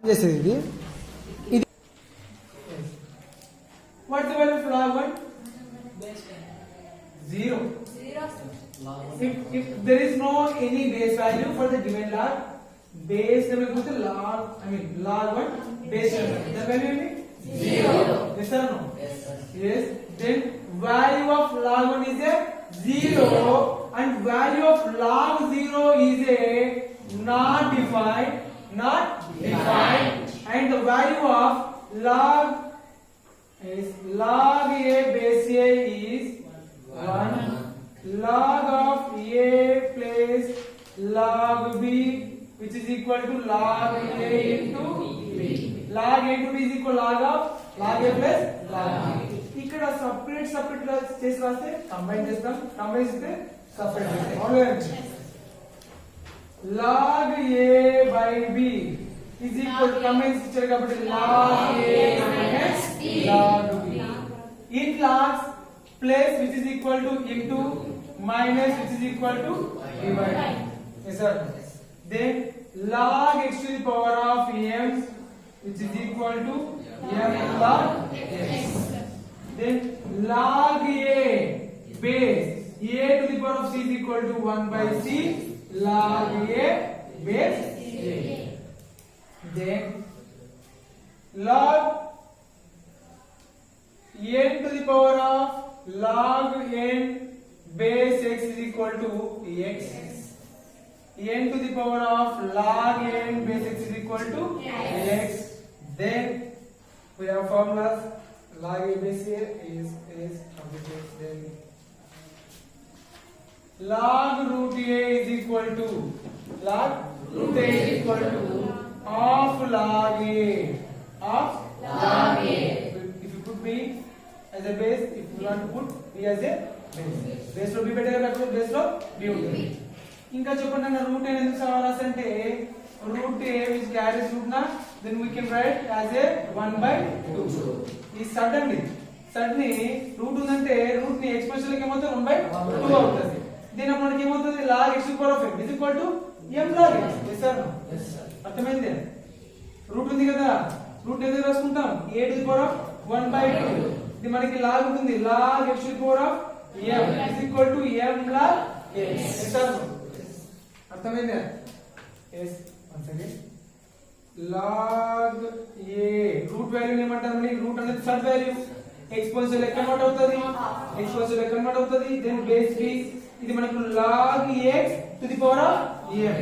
చేసేది ఇది ఇది what the value of log 1 0 if there is no any base value for the given log base number equals to log 1 base number the value will be 0 yes or no yes then value of log 1 is a 0 and value of log 0 is a not defined and the value of log a base a is 1 log of a plus log b which is equal to log a into b log a into b is equal log a plus log b ఇక్కడ separate చేసి రాస్తే combine చేస్తాం combine చేస్తే separate log a by b is equal to combine ఇచ్చారు కాబట్టి log a minus log b in logs place which is equal to into minus which is equal to divide yes sir then log x to the power of m which is equal to m log x then log a base a to the power of c is equal to 1 by c log a base a then log n to the power of log n base x is equal to x n to the power of log n base x is equal to x then we have formulas log a base a is completed then log root a is equal to log root a is equal to of log a if you put b as a base if you want to put b as a base లో b పెట్టేటప్పుడు base లో b ఉంటుంది ఇంకా చెప్పండి అన్న route a ఎందుకు రావాలంటే root a which carries root na then we can write as a 1/2 ఈ సడ్ ని రూట్ ఉందంటే రూట్ ని ఎక్స్ప్రెషన్ లోకి ఏమవుతుంది 1/2 అవుతుంది దీని మనకి ఏమవుతుంది log x to power of m is equal to m log x yes sir అర్థమైంది రూట్ ఉంది కదా రూట్ ఎందుకు రాసుకుంటాం a to the power of 1/2 ఇది మనకి log ఉంటుంది log x to the power of m is equal to m log x yes sir అర్థమైంది yes once again log a root value ఏమంటారు రూట్ అనేది సడ్ వాల్యూ ఎక్స్పోనెన్షియల్ ఎక్కడ convert అవుతది then base b ఇది మనకు log x to the power of m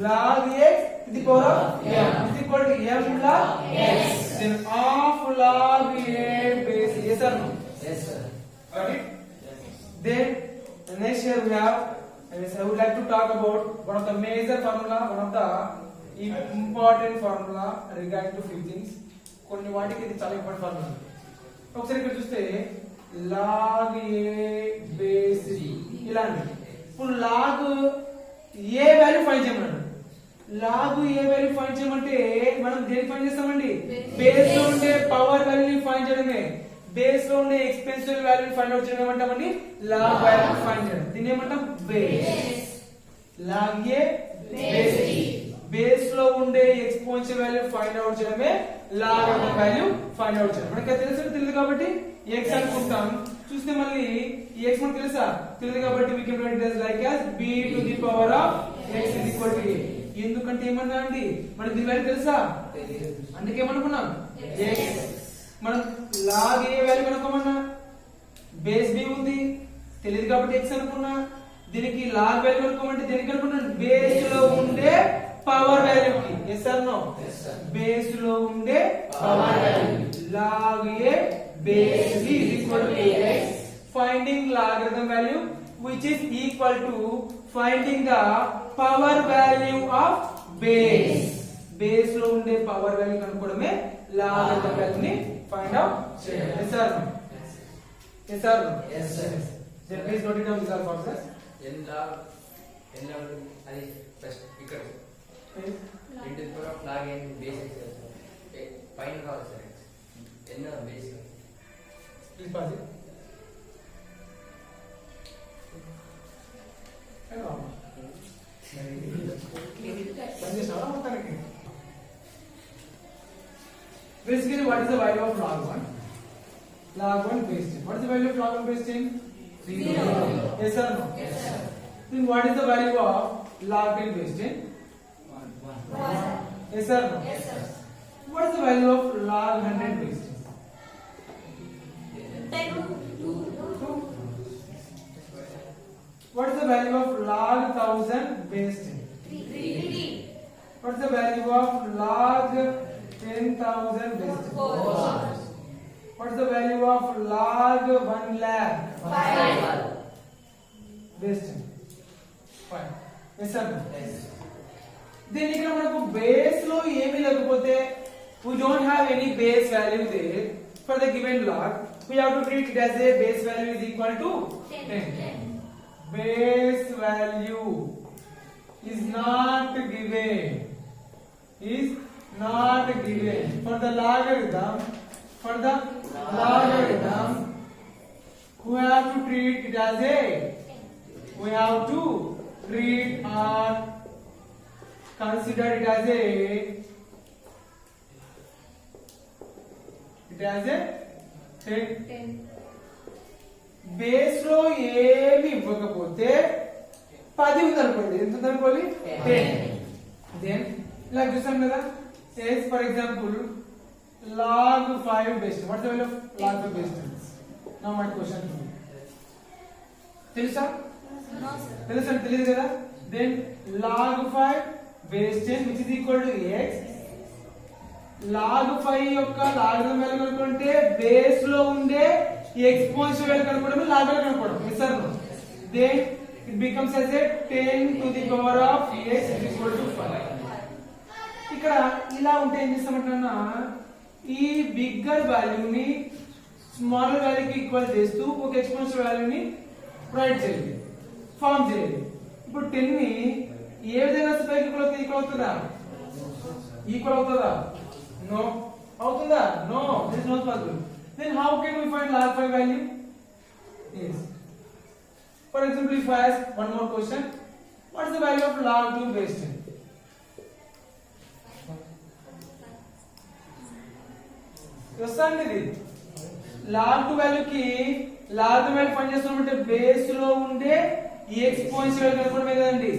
log x to the power of m is equal to m log x then of log a base yes or no yes sir got it yes then the next here we have I would like to talk about one of the major formula one of the important formula regarding to few things కొన్ని వాటికి ఇది చాలా important formula ఒకసారి ఇక్కడ చూస్తే log a base b ఇలాంటి ఇప్పుడు log a value find చేయమన్నాడు log a వాల్యూ ఫైండ్ చేయమంటే మనం దేని ఫైండ్ చేస్తామండి బేస్ లో ఉండే పవర్ వాల్యూని ఫైండ్ చేయడమే బేస్ లో ఉండే ఎక్స్పెన్సివ్ వాల్యూని ఫైండ్ అవుట్ చేయడం ఏమంటామండి log వాల్యూ ఫైండ్ చేయడం దీన్ని ఏమంటాం base log a base b base లో ఉండే ఎక్స్పోనెన్షియల్ వాల్యూ ఫైండ్ అవుట్ చేయడమే log వాల్యూ ఫైండ్ అవుట్ చేయడం మనకి తెలియదు కాబట్టి x అనుకుంటాం చూస్తే మళ్ళీ ఈ x మనకు తెలియదు కాబట్టి we can write this like as b to the power of x is equal to a ఎందుకంటే ఏమన్నా అండి మనకి దీని వాల్యూ తెలుసా అందుకే ఏమనుకున్నాం x మనం log a వాల్యూ కనుక్కోమన్నా బేస్ b ఉంది తెలియదు కాబట్టి x అనుకున్నా దీనికి log వాల్యూ కనుక్కోమంటే దేనికి అనుకున్నాను బేస్ లో ఉండే పవర్ వాల్యూ కి yes or no yes sir base లో ఉండే power value log a base b is equal to ax finding logarithm value which is equal to finding the power value of base లో ఉండే power value కనుక్కోవడమే logarithm value ని find out చేయడం yes or no yes or no yes sir then please note it down these are formulas n log అది first ఇక్కడ into the power of log n base x పైన కావాలి sir n base please pass it hello పని చేసావా మొత్తానికి Basically, what is the value of log 1? Log 1 base 10. What is the value of log 1 base 10? 0. Yes or no? Yes, sir. Then what is the value of log 10 base 10? 1. Yes or no? Yes, sir. What is the value of log 100 base 10? 10. 2. What is the value of log 1000 base 10? 3. What is the value of log 10,000 base 10? 4. What is the value of log 1 lakh 5. base 10? 5. Yes or no? Then ఇక్కడ మనకు base లో ఏమీ లేకపోతే we don't have any base value there for the given log, we have to treat it as a base value is equal to 10. Base value is not given for the logarithm we have to treat it as a consider it as a 10. Base లో ఏమి ఇవ్వకపోతే 10 ఉంది అనుకోండి, ఎంత ఉంది అనుకోవాలి 10. Then ఇలా చూసాం కదా, for example log 5 base 10. What's the value of log 5 base 10? Now my question to you. తెలుసా? No, sir. తెలుసా? తెలియదు కదా. Then log 5 base 10 which is equal to x. log 5 యొక్క లాగరిథం వాల్యూ కనుక్కుంటే బేస్ లో ఉండే ఎక్స్పోనెన్షియల్ వాల్యూ కనుక్కోవడం logarithm కనుక్కోవడం. yes or no? Then it becomes as a 10 to the power of x is equal to 5. ఇక్కడ ఇలా ఉంటే ఏం చేస్తామంటున్నా, ఈ బిగ్గర్ వాల్యూని స్మాలర్ వాల్యూకి ఈక్వల్ చేస్తూ ఒక ఎక్స్పోనెన్షియల్ వాల్యూని ప్రొవైడ్ చేయాలి, ఫార్మ్ చేయాలి. ఇప్పుడు 10 ని ఏ విధంగా స్పైక్ ఈక్వల్ అవుతుందా? ఈక్వల్ అవుతుందా? నో. అవుతుందా? No. This is not possible. Then how can we find log 5 value? Yes. For example, if I ask one more question, what is the value of log 2 base 10? వస్తాండి ఇది log 2 వాల్యూకి log value find చేస్తున్నామంటే base లో ఉండే ఈ exponential value కనుక్కోవడమే కదండి.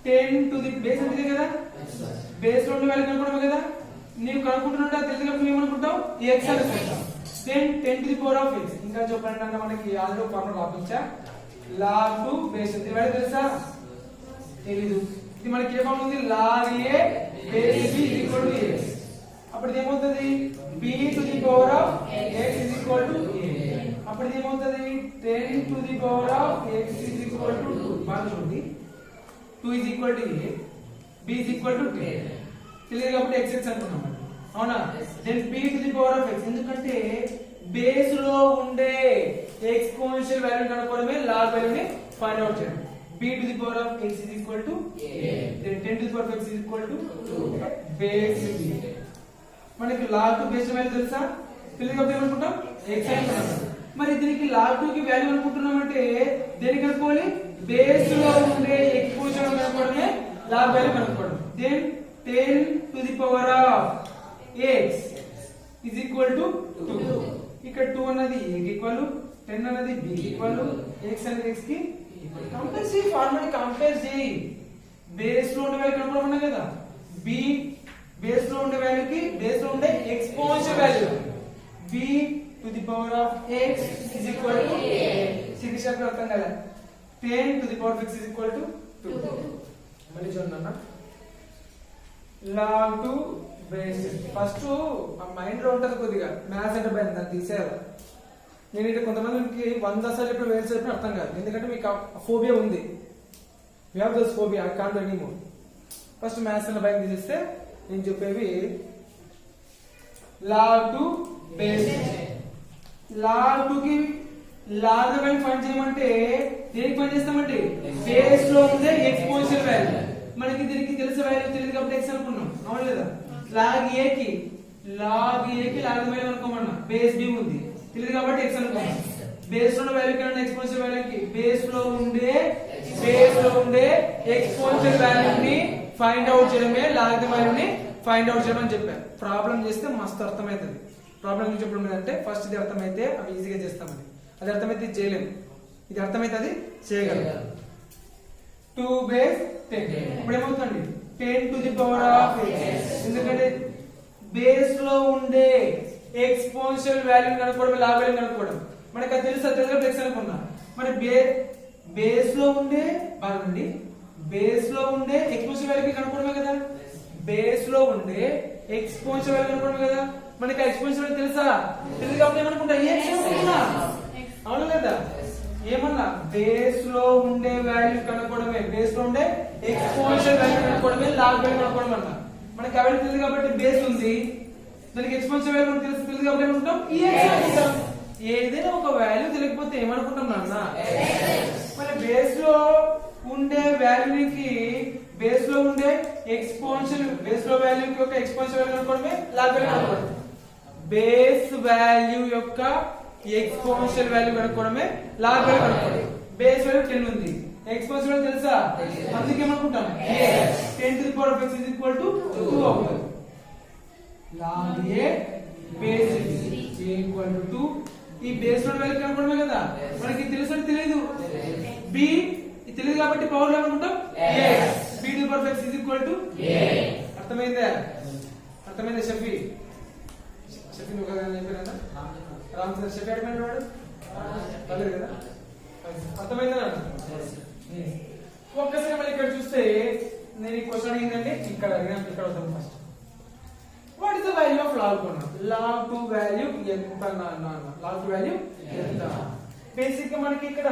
10 to the base అంటే కదా, base లో ఉండే వాల్యూ కనుక్కోవడమే కదా. నీవు కనుక్కుంటున్నా తెలియదు కాబట్టి మేము అనుకుంటాం x అనుకుంటాం. Then 10 to the power of x. ఇంకా చెప్పండి అన్న, మనకి ఆల్రెడీ ఫార్ములా రాపించా. log 2 బేస్ ఇది వాల్యూ తెలుసా? తెలీదు. ఇది మనకి ఏ ఫార్ములా ఉంది? log a base b equal to x. అప్పుడు ఏమవుతుంది? b to the power of x is equal to a. అప్పుడు ఏమవుతుంది? 10 to the power of x is equal to 2. బాగా చూడండి, 2 is equal to a, b is equal to 10. తెలియదు కాబట్టి x అనుకున్నాం, అవునా? Then b to the power of x, ఎందుకంటే base లో ఉండే ఎక్స్పోనెన్షియల్ వాల్యూ కనుక్కోవడమే లాగ్ వాల్యూని ఫైండ్ అవుట్ చేయడం. b to the power of x is equal to a. Then 10 to the power of x is equal to 2. Base b. మనకి log 2 base value తెలుసా? తెలియదు కాబట్టి ఏమనుకుంటాం? x అనుకుంటాం. మరి దీనికి log 2 కి వాల్యూ అనుకుంటున్నాం అంటే దేనికి కనుక్కోవాలి? బేస్ లో ఉండే ఎక్స్పోనెన్షియల్ కనుక్కోవడమే log వాల్యూ కనుక్కోవడం. Then 10 to the power of x is equal to 2. ఇక్కడ 2 అన్నది a కి ఈక్వల్, 10 అన్నది b కి ఈక్వల్, x అనేది x కి కంపేర్ చేయి, ఫార్ములా కంపేర్ చేయి. బేస్ లో ఉండే వాల్యూ కనుక్కోవడం కదా, b బేస్ లో ఉండే వాల్యూకి బేస్ లో ఉండే exponential value b to the power of x is equal to a. సిరీషాకు అర్థం కదా, 10 to the power of x is equal to 2. మళ్ళీ చూడండి అన్న, log 2 బేస్. ఫస్ట్ ఆ మైండ్ లో ఉంటది కొద్దిగా మ్యాథ్స్ అంటే భయం, దాన్ని తీసేయాలి. నేను ఇటు కొంతమందికి 100 సార్లు చెప్పిన 1000 సార్లు చెప్పిన అర్థం కాదు, ఎందుకంటే మీకు ఫోబియా ఉంది. You have those phobia, I can't anymore. First maths అన్న భయం తీసేస్తే నేను చెప్పేవి log 2 బేస్. log 2 కి లాగ్ వాల్యూ ఫైండ్ చేయమంటే దేనికి ఫైండ్ చేస్తామంటే బేస్ లో ఉండే ఎక్స్పోనెన్షియల్ వాల్యూ. మనకి దీనికి తెలిసే వాల్యూ తెలియదు కాబట్టి x అనుకున్నాం, అవును లేదా? log a కి లాగ్ వాల్యూ అనుకోమన్నా, బేస్ b ఉంది, తెలియదు కాబట్టి x అనుకున్నాం. బేస్ లో ఉన్న వాల్యూ కన్నా ఎక్స్పోనెన్షియల్ వాల్యూకి బేస్ లో ఉండే ఎక్స్పోనెన్షియల్ వాల్యూని ఫైండ్ అవుట్ చేయడమే లాగ్ వాల్యూని ఫైండ్ అవుట్ చేయడం అని చెప్పాను. ప్రాబ్లం చేస్తే మస్తు అర్థమవుతుంది. ప్రాబ్లం నుంచి చెప్పడం ఏంటంటే ఫస్ట్ ఇది అర్థమైతే అవి ఈజీగా చేస్తామని, అది అర్థమైతే ఇది చేయలేము, ఇది అర్థమైతే అది చేయగలం. 2 బేస్ 10 ఇప్పుడు ఏమవుతుంది 10 to the power of x. ఎందుకంటే బేస్ లో ఉండే ఎక్స్పోనెన్షియల్ వాల్యూ కనుక్కోవడం, లాగ్ వాల్యూ కనుక్కోవడం మనకు అది తెలుసు. తెలుగు x అనుకున్నా మన బేస్ లో ఉండే బాగుంది, బేస్ లో ఉండే ఎక్స్పోనెన్షియల్ వాల్యూ కనుక్కోవడమే కదా. బేస్ లో ఉండే ఎక్స్పోనెన్షియల్ వాల్యూ కనుక్కోవడమే కదా. మనకి ఎక్స్పోనెన్షియల్ వాల్యూ తెలుసా? తెలుగు కాబట్టి ఏమనుకుంటా x అనుకున్నా, అవును లేదా? ఏమన్నా బేస్ లో ఉండే వాల్యూ కనుక్కోవడమే, బేస్ లో ఉండే ఎక్స్పోనెన్షియల్ వాల్యూ కనుక్కోవడమే, లాగ్ వాల్యూ కనుక్కోవడం అన్న. మనకి అవన్నీ తెలుసు కాబట్టి బేస్ ఉంది, దానికి ఎక్స్పోనెన్షియల్ వాల్యూ తెలుసు, తెలుసు కాబట్టి ఏమనుకుంటాం x అనుకుంటాం. ఏదైనా ఒక వాల్యూ తెలియకపోతే ఏమనుకుంటాం నాన్న? మన బేస్ లో ఉండే వాల్యూకి, బేస్ లో ఉండే ఎక్స్పోనెన్షియల్, బేస్ లో వాల్యూకి ఒక ఎక్స్పోనెన్షియల్ వాల్యూ కనుక్కోవడమే లాగ్ వాల్యూ కనుక్కోవడం. బేస్ వాల్యూ యొక్క ఎక్స్పోనెన్షియల్ వాల్యూ కనుక్కోవడమే లాగ్ వాల్యూ కనుక్కోవడం. బేస్ వాల్యూ 10 ఉంది, ఎక్స్పోనెన్షియల్ వాల్యూ తెలుసా? అందుకే ఏమనుకుంటాం 10 to the power of x is equal to 2 అవుతుంది. log a base is equal to 2. ఈ బేస్ లో వాల్యూ కనుక్కోవడమే కదా. మనకి తెలుసు అంటే తెలియదు, b ఇది తెలియదు కాబట్టి పవర్ లో అనుకుంటాం b to the power of x is equal to a. అర్థమైందా? అర్థమైందా షఫీ? షఫీ నువ్వు కదా చెప్పారా? రామచంద్ర షఫీ అడిగిన వాడు అదే కదా. అర్థమైందా? ఒక్కసారి మళ్ళీ ఇక్కడ చూస్తే నేను ఈ క్వశ్చన్ అడిగిందంటే ఇక్కడ అడిగిన, ఇక్కడ వద్దాం first. What is the value of log 1? Log 2 value ఎంత నాన్న? లాగ్ 2 వాల్యూ ఎంత? బేసిక్ గా మనకి ఇక్కడ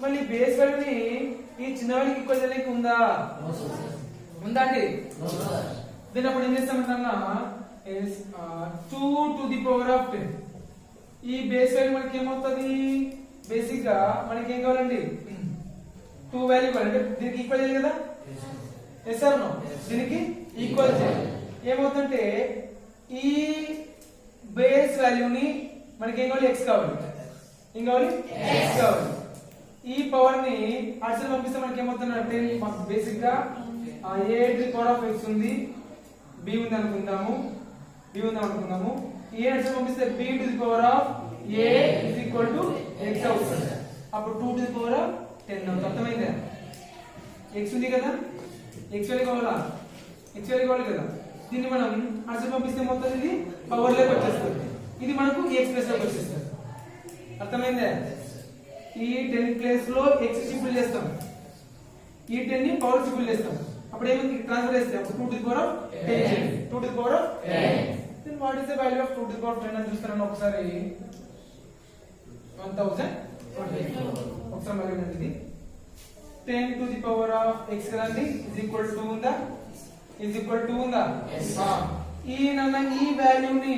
మళ్ళీ బేస్ వాల్యూని ఈ చిన్న వాల్యూకి ఈక్వల్ చేయడానికి ఉందా? ఉందా అండి? దీని అప్పుడు ఏం చేస్తామంటన్నా 2 to the power of 10. ఈ బేస్ వాల్యూ మనకి ఏమవుతుంది? బేసిక్ గా మనకి ఏం కావాలండి? 2 వాల్యూ కావాలంటే దీనికి ఈక్వల్ చేయాలి కదా. Yes or no? దీనికి ఈక్వల్ చేయాలి. ఏమవుతుంటే ఈ బేస్ వాల్యూని మనకి ఏం కావాలి? x కావాలి, ఏం కావాలి? x కావాలి. ఈ పవర్ ని అడిషన్ పంపిస్తే మనకి ఏమవుతుందంటే మాకు బేసిక్ గా a to the power of x ఉంది, b ఉంది అనుకుందాము, b ఉంది అనుకుందాము. ఈ అడిషన్ పంపిస్తే b to the power of a is equal to x అవుతుంది. అప్పుడు 2 to the power of 10 అవుతుంది. అర్థమైందా? x ఉంది కదా, x వాల్యూ కావాలా? x వాల్యూ కావాలి కదా. దీన్ని మనం అడిషన్ పంపిస్తే మొత్తం ఇది పవర్ లోకి వచ్చేస్తుంది, ఇది మనకు x ప్లస్ లోకి వచ్చేస్తుంది. అర్థమైందా? ఈ 10 ప్లేస్ లో x షిఫ్ట్ చేస్తాం, ఈ 10 ని పవర్ షిఫ్ట్ చేస్తాం. అప్పుడు ఏమైంది? ట్రాన్స్ఫర్ చేస్తే అప్పుడు 2 to the power of 10, 2 to the power of 10. then what is the value of 2 to the power of 10 అని చూస్తారని ఒకసారి 1024. ఒకసారి మళ్ళీ ఇది 10 to the power of x కదండి is equal to ఉందా? is equal to ఉందా? ఈ వాల్యూని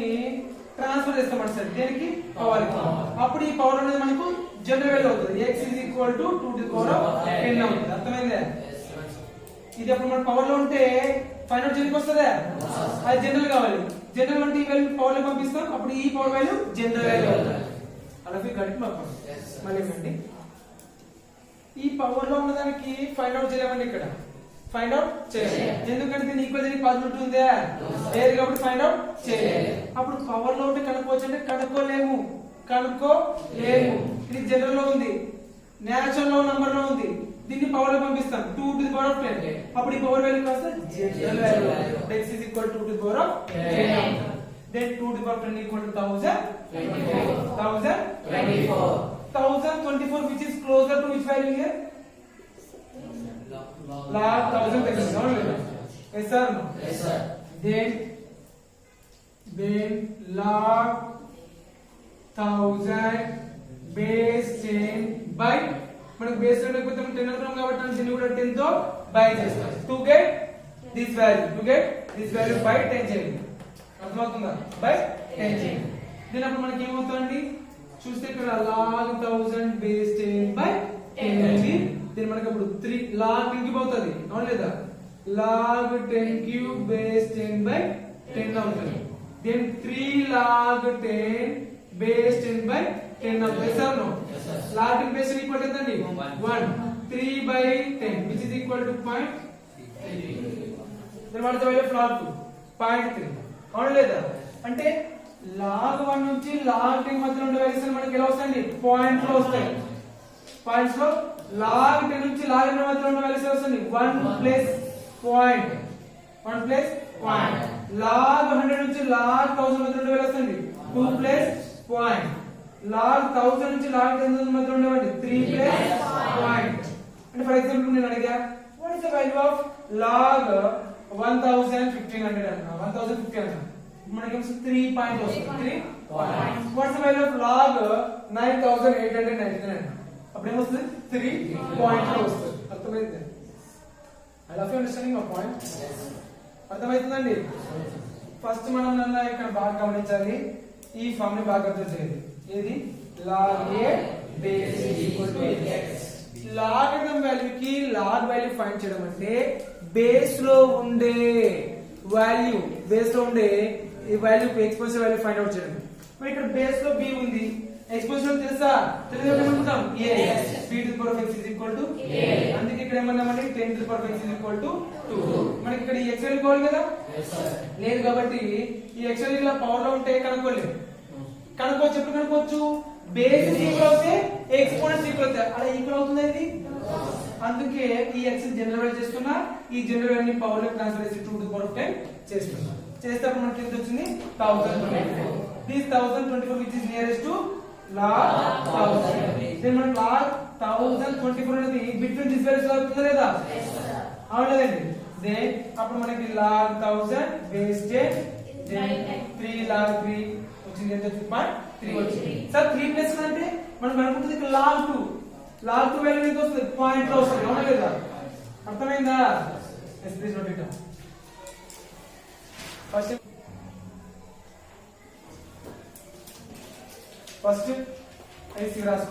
ట్రాన్స్ఫర్ చేస్తామంట సార్ దేనికి? పవర్ కి. అప్పుడు ఈ పవర్ అనేది మనకు జనరల్ వాల్యూ అవుతుంది. x is equal to 2 to the power of 10 అవుతుంది. అర్థమైందా? ఇది అప్పుడు మన పవర్ లో ఉంటే ఫైనల్ చేయడానికి వస్తుందా? అది జనరల్ కావాలి. జనరల్ అంటే ఈ వాల్యూ పవర్ లో పంపిస్తాం, అప్పుడు ఈ పవర్ వాల్యూ జనరల్ వాల్యూ అవుతుంది. అలాగే గట్టి మాకు మళ్ళీ ఏమండి ఈ పవర్ లో ఉన్నదానికి ఫైండ్ అవుట్ చేయలేమండి. ఇక్కడ ఫైండ్ అవుట్ చేయాలి, ఎందుకంటే దీని ఈక్వల్ చేయడానికి పాసిబిలిటీ ఉందా? లేదు కాబట్టి ఫైండ్ అవుట్ చేయాలి. అప్పుడు పవర్ లో ఉంటే కనుక్కోవచ్చు అంటే కనుక్కోలేము. ఇది జనరల్ లో ఉంది, నేచురల్ లో నంబర్ లో ఉంది. దీన్ని పవర్ లో పంపిస్తాం 2 to the power of 10. అప్పుడు ఈ పవర్ వాల్యూ కాస్త general value x is equal to 2 to the power of 10. then 2 to the power of 10 equal to 1024. 1024 which is closer to which value here? log 1000. yes sir no? yes sir. then log 1000 base 10 by మనకు base లేకపోతే 10 అనుకున్నాం కాబట్టి దీన్ని కూడా 10 తో by చేస్తాం to get this value by 10 చేయండి. అర్థమవుతుందా? by 10 చేయండి. దీని అప్పుడు మనకి ఏమవుతుందండి చూస్తే ఇక్కడ log 1000 base 10 by 10 ఉంది. దీని మనకి అప్పుడు 3 log 10 క్యూబ్ అవుతుంది, అవును లేదా? log 10 క్యూబ్ base 10 by 10 అవుతుంది. then 3 log 10 base 10 by 10 అవుతుంది. yes or no? yes sir. log 10 base 10 equal ఎంతండి? 1. 3 by 10 which is equal to 0.33. then what is the value of log 2? 0.3 అవును లేదా అంటే log 1 నుంచి log 10 మధ్యలో ఉండే వాల్యూస్ మనకి ఎలా వస్తాయండి పాయింట్ లో వస్తాయి పాయింట్స్ లో log 10 నుంచి log 11 మధ్యలో ఉండే వాల్యూస్ వస్తాయి 1 plus point 1 plus point log 100 నుంచి log 1000 మధ్యలో ఉండే వాల్యూస్ వస్తాయి 2 ప్లస్ పాయింట్ log 1000 నుంచి log 10000 మధ్యలో ఉండేవాడి 3 ప్లస్ పాయింట్ అంటే ఫర్ ఎగ్జాంపుల్ నేను అడిగా what is the value of log 1500 అన్నా 1050 అన్నా మనకి 3 పాయింట్ వస్తుంది 3 point what is the value of log 9899 అన్నా అప్పుడు ఏమొస్తుంది 3 పాయింట్ లో వస్తుంది అర్థమైంది I love you understanding my point అర్థమవుతుందండి ఫస్ట్ మనం నన్ను ఇక్కడ బాగా గమనించాలి ఈ ఫామ్ ని బాగా అర్థం చేయాలి ఏది log a base equal to x logarithm వాల్యూకి log వాల్యూ ఫైండ్ చేయడం అంటే బేస్ లో ఉండే వాల్యూ ఈ వాల్యూకి ఎక్స్పోనెన్షియల్ వాల్యూ ఫైండ్ అవుట్ చేయడం మరి ఇక్కడ బేస్ లో b ఉంది ఎక్స్పోనెన్షియల్ తెలుసా ఏమనుకుంటాం a b to the power of x is equal to a అందుకే ఇక్కడ ఏమన్నామంటే 10 to the power of x is equal to 2 మనకి ఇక్కడ ఈ x వాల్యూ కావాలి కదా లేదు కాబట్టి ఈ x వాల్యూ ఇలా పవర్ లో ఉంటే కనుక్కోలేదు కనుక్కోవచ్చు ఎప్పుడు కనుక్కోవచ్చు బేస్ ఈక్వల్ అవుతే ఎక్స్పోనెంట్ ఈక్వల్ అవుతాయి అలా ఈక్వల్ అవుతుంది ఇది అందుకే ఈ x జనరలైజ్ చేస్తున్నా ఈ జనరల్ వాల్యూ పవర్ లో ట్రాన్స్ఫర్ చేసి 2 to the power of 10 చేస్తున్నా చేసేటప్పుడు మనకి ఎంత వచ్చింది 1024 this 1024 which is nearest to log 1000 then మనం log 1024 అనేది బిట్వీన్ దిస్ వాల్యూస్ అవుతుంది లేదా అవును లేదండి then అప్పుడు మనకి log 1000 బేస్ 10 then 3 log 3 వచ్చింది ఎంత 3 వచ్చింది సార్ 3 ప్లస్ అంటే మనం అనుకుంటుంది ఇక్కడ log 2 వాల్యూ ఎంత వస్తుంది పాయింట్ లో వస్తుంది అవునా లేదా అర్థమైందా yes please note it first IC రాసుకో